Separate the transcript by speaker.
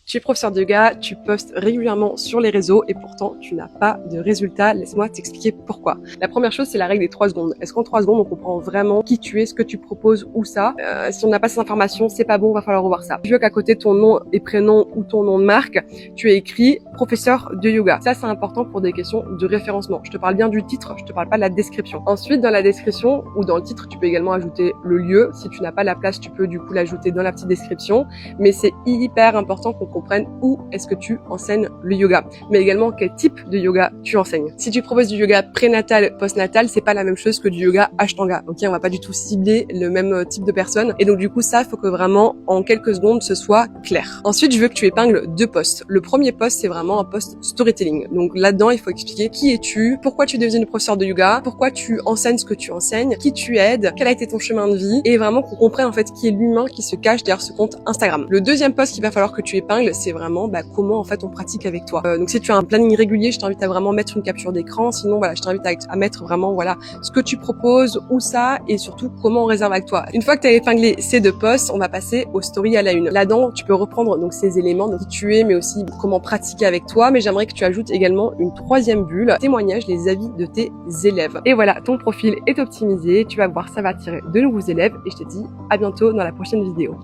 Speaker 1: Tu es professeur de yoga, tu postes régulièrement sur les réseaux et pourtant tu n'as pas de résultats. Laisse-moi t'expliquer pourquoi. La première chose, c'est la règle des 3 secondes. Est-ce qu'en 3 secondes, on comprend vraiment qui tu es, ce que tu proposes, où ça? Si on n'a pas ces informations, c'est pas bon, va falloir revoir ça. Tu veux qu'à côté de ton nom et prénom ou ton nom de marque, tu aies écrit professeur de yoga. Ça, c'est important pour des questions de référencement. Je te parle bien du titre, je te parle pas de la description. Ensuite, dans la description ou dans le titre, tu peux également ajouter le lieu. Si tu n'as pas la place, tu peux du coup l'ajouter dans la petite description. Mais c'est hyper important qu'on comprenne où est-ce que tu enseignes le yoga, mais également quel type de yoga tu enseignes. Si tu proposes du yoga prénatal, postnatal, c'est pas la même chose que du yoga Ashtanga. Ok, on va pas du tout cibler le même type de personne. Et donc du coup, ça, il faut que vraiment en quelques secondes, ce soit clair. Ensuite, je veux que tu épingles 2 posts. Le premier post, c'est vraiment un post storytelling. Donc là-dedans, il faut expliquer qui es-tu, pourquoi tu es devenu professeur de yoga, pourquoi tu enseignes ce que tu enseignes, qui tu aides, quel a été ton chemin de vie, et vraiment qu'on comprenne en fait qui est l'humain qui se cache derrière ce compte Instagram. Le deuxième post qu'il va falloir que tu épingles, c'est vraiment comment en fait on pratique avec toi. Donc si tu as un planning régulier, je t'invite à vraiment mettre une capture d'écran. Sinon voilà, je t'invite à mettre vraiment voilà ce que tu proposes, où ça, et surtout comment on réserve avec toi. Une fois que tu as épinglé ces 2 posts, on va passer aux stories à la une. Là-dedans, tu peux reprendre donc ces éléments de qui tu es, mais aussi comment pratiquer avec toi. Mais j'aimerais que tu ajoutes également une 3e bulle, témoignage, les avis de tes élèves. Et voilà, ton profil est optimisé. Tu vas voir, ça va attirer de nouveaux élèves. Et je te dis à bientôt dans la prochaine vidéo.